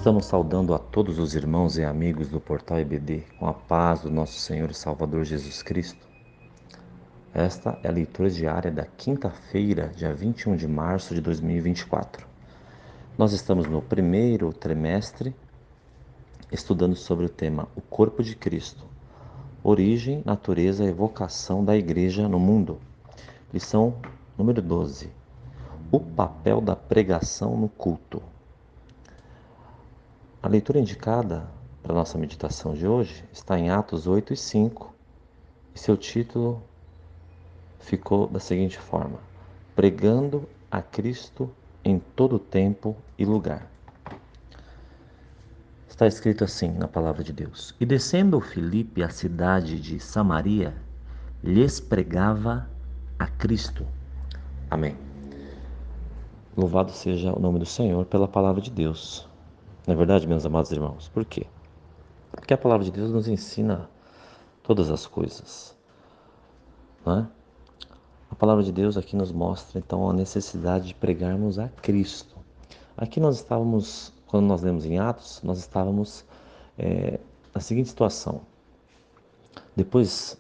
Estamos saudando a todos os irmãos e amigos do Portal EBD com a paz do nosso Senhor e Salvador Jesus Cristo. Esta é a leitura diária da quinta-feira, dia 21 de março de 2024. Nós estamos no primeiro trimestre estudando sobre o tema O Corpo de Cristo, Origem, Natureza e Vocação da Igreja no Mundo. Lição número 12. O papel da pregação no culto. A leitura indicada para a nossa meditação de hoje está em Atos 8 e 5, e seu título ficou da seguinte forma: Pregando a Cristo em todo tempo e lugar. Está escrito assim na palavra de Deus: E descendo Filipe à cidade de Samaria, lhes pregava a Cristo. Amém. Louvado seja o nome do Senhor pela palavra de Deus. Não é verdade, meus amados irmãos? Por quê? Porque a palavra de Deus nos ensina todas as coisas, não é? A palavra de Deus aqui nos mostra então a necessidade de pregarmos a Cristo. Aqui nós estávamos, quando nós lemos em Atos, nós estávamos na seguinte situação. Depois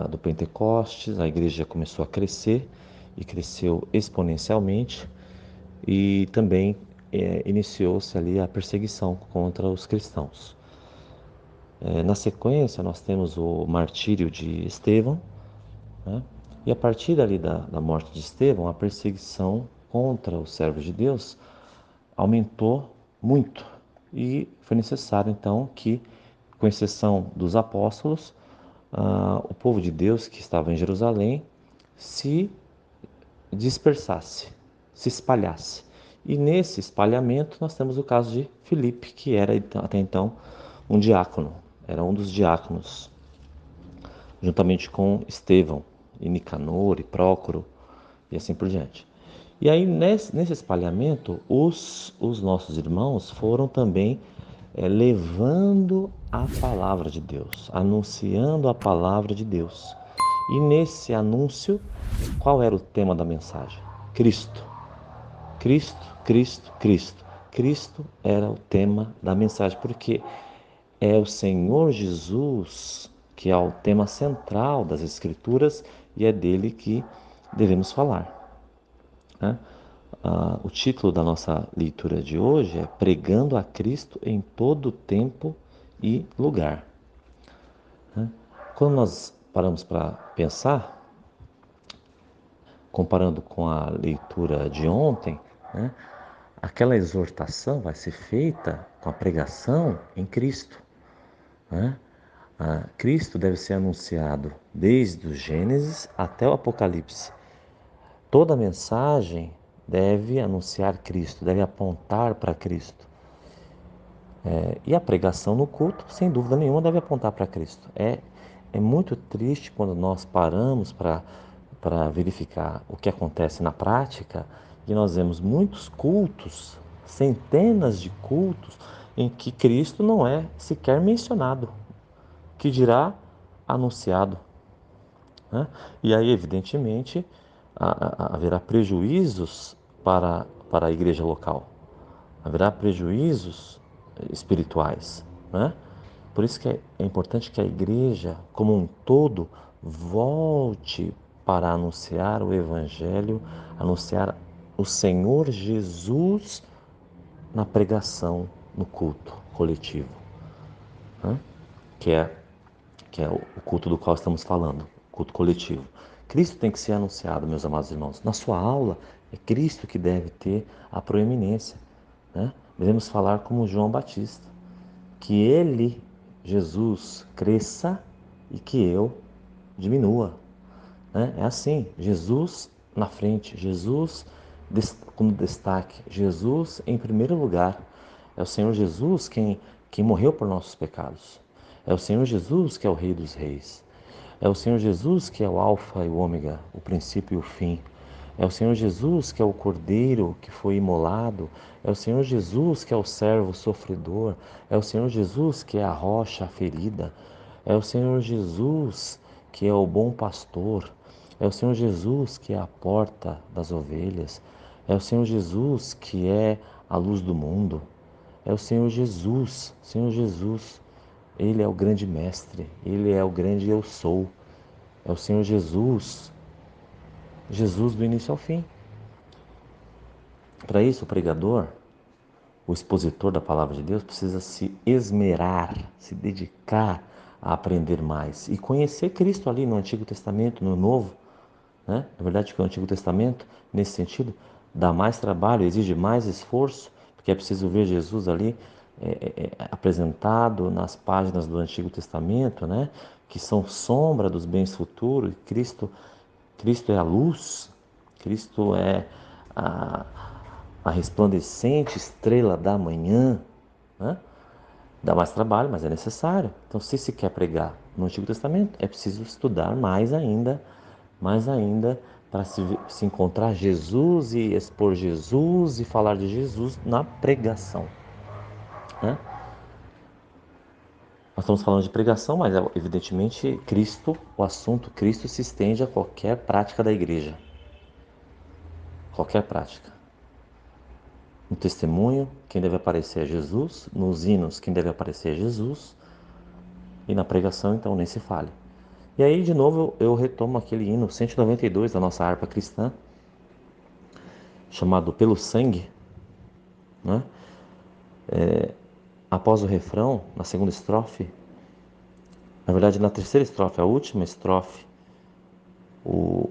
do Pentecostes, a igreja começou a crescer e cresceu exponencialmente, e também iniciou-se ali a perseguição contra os cristãos. Na sequência, nós temos o martírio de Estevão, né? E a partir ali da morte de Estevão, a perseguição contra os servos de Deus aumentou muito. E foi necessário então que, com exceção dos apóstolos, o povo de Deus que estava em Jerusalém se dispersasse, se espalhasse. E nesse espalhamento nós temos o caso de Filipe, que era até então um diácono, era um dos diáconos, juntamente com Estevão, e Nicanor, e Prócoro, e assim por diante. E aí, nesse espalhamento, os nossos irmãos foram também levando a palavra de Deus, anunciando a palavra de Deus. E nesse anúncio, qual era o tema da mensagem? Cristo. Cristo, Cristo, Cristo. Cristo era o tema da mensagem, porque é o Senhor Jesus que é o tema central das Escrituras e é dele que devemos falar, né? O título da nossa leitura de hoje é Pregando a Cristo em todo tempo e lugar, né? Quando nós paramos para pensar, comparando com a leitura de ontem, né, aquela exortação vai ser feita com a pregação em Cristo, né? Cristo deve ser anunciado desde o Gênesis até o Apocalipse. Toda mensagem deve anunciar Cristo, deve apontar para Cristo. E a pregação no culto, sem dúvida nenhuma, deve apontar para Cristo. É muito triste quando nós paramos para verificar o que acontece na prática e nós vemos muitos cultos, centenas de cultos, em que Cristo não é sequer mencionado, que dirá anunciado, né? E aí, evidentemente, haverá prejuízos para a igreja local, haverá prejuízos espirituais, né? Por isso que é importante que a igreja, como um todo, volte para anunciar o Evangelho, anunciar o Senhor Jesus na pregação, no culto coletivo, né? que é, que é o culto do qual estamos falando, culto coletivo. Cristo tem que ser anunciado, meus amados irmãos. Na sua aula, é Cristo que deve ter a proeminência, né? Devemos falar como João Batista, que ele, Jesus, cresça e que eu diminua, né? É assim, Jesus na frente, Jesus como destaque, Jesus em primeiro lugar. É o Senhor Jesus quem morreu por nossos pecados. É o Senhor Jesus que é o Rei dos Reis. É o Senhor Jesus que é o Alfa e o Ômega, o princípio e o fim. É o Senhor Jesus que é o Cordeiro que foi imolado. É o Senhor Jesus que é o servo sofredor. É o Senhor Jesus que é a rocha ferida. É o Senhor Jesus que é o bom pastor. É o Senhor Jesus que é a porta das ovelhas. É o Senhor Jesus que é a luz do mundo. É o Senhor Jesus. Senhor Jesus, Ele é o grande mestre. Ele é o grande eu sou. É o Senhor Jesus. Jesus do início ao fim. Para isso, o pregador, o expositor da palavra de Deus, precisa se esmerar, se dedicar a aprender mais e conhecer Cristo ali no Antigo Testamento, no Novo, né? Na verdade, que o Antigo Testamento, nesse sentido, dá mais trabalho, exige mais esforço, porque é preciso ver Jesus ali apresentado nas páginas do Antigo Testamento, né? Que são sombra dos bens futuros. Cristo é a luz, Cristo é a, a resplandecente estrela da manhã, né? Dá mais trabalho, mas é necessário. Então, se quer pregar no Antigo Testamento, é preciso estudar mais ainda, para se encontrar Jesus e expor Jesus e falar de Jesus na pregação, né? Nós estamos falando de pregação, mas evidentemente o assunto Cristo se estende a qualquer prática da igreja, qualquer prática. No testemunho, quem deve aparecer é Jesus, nos hinos, quem deve aparecer é Jesus, e na pregação, então, nem se fale. E aí, de novo, eu retomo aquele hino 192 da nossa harpa cristã, chamado Pelo Sangue, né? Após o refrão, na segunda estrofe, na verdade, na terceira estrofe, a última estrofe, o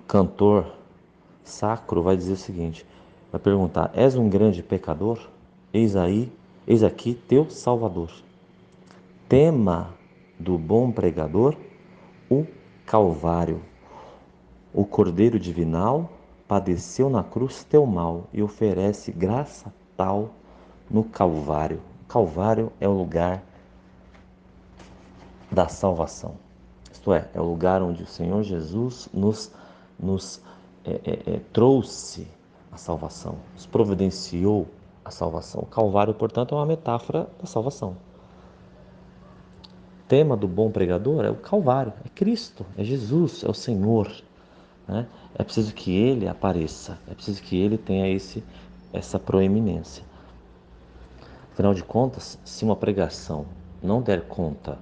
cantor sacro vai dizer o seguinte, vai perguntar: és um grande pecador? Eis aqui teu Salvador. Tema do bom pregador, o Calvário. O Cordeiro Divinal padeceu na cruz teu mal e oferece graça tal no Calvário. O Calvário é o lugar da salvação. Isto é o lugar onde o Senhor Jesus nos trouxe a salvação, nos providenciou a salvação. O Calvário, portanto, é uma metáfora da salvação. O tema do bom pregador é o Calvário, é Cristo, é Jesus, é o Senhor, né? É preciso que Ele apareça, é preciso que Ele tenha essa proeminência. Afinal de contas, se uma pregação não der conta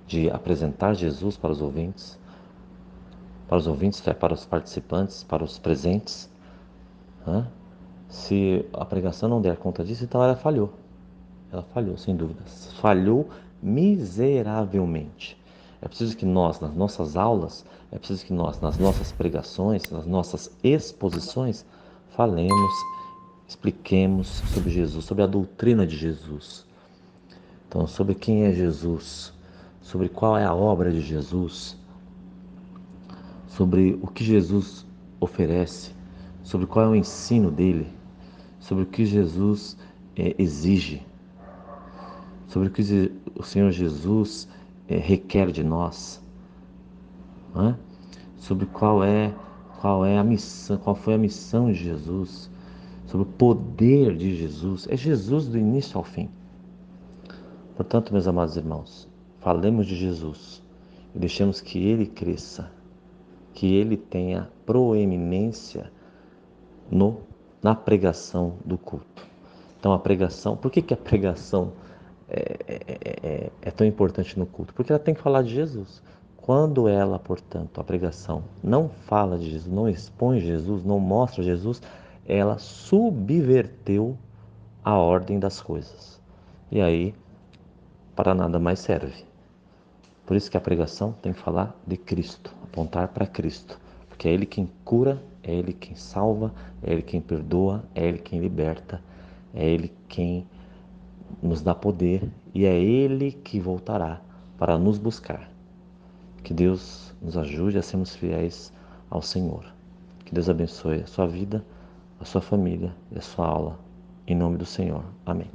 de apresentar Jesus para os ouvintes, para os participantes, para os presentes, né? Se a pregação não der conta disso, então ela falhou. Ela falhou, sem dúvidas. Falhou miseravelmente. É preciso que nós, nas nossas aulas, é preciso que nós, nas nossas pregações, nas nossas exposições, falemos, expliquemos sobre Jesus, sobre a doutrina de Jesus. Então, sobre quem é Jesus, sobre qual é a obra de Jesus, sobre o que Jesus oferece, sobre qual é o ensino dele, sobre o que Jesus exige, sobre o que o Senhor Jesus requer de nós, né? Sobre qual é a missão, qual foi a missão de Jesus, sobre o poder de Jesus. É Jesus do início ao fim. Portanto, meus amados irmãos, falemos de Jesus e deixemos que Ele cresça, que Ele tenha proeminência na pregação do culto. Então, a pregação, por que a pregação é tão importante no culto? Porque ela tem que falar de Jesus. Quando ela, portanto, a pregação não fala de Jesus, não expõe Jesus, não mostra Jesus, ela subverteu a ordem das coisas. E aí, para nada mais serve. Por isso que a pregação tem que falar de Cristo, apontar para Cristo, porque é Ele quem cura, é Ele quem salva, é Ele quem perdoa, é Ele quem liberta, é Ele quem nos dá poder e é Ele que voltará para nos buscar. Que Deus nos ajude a sermos fiéis ao Senhor. Que Deus abençoe a sua vida, a sua família e a sua aula. Em nome do Senhor. Amém.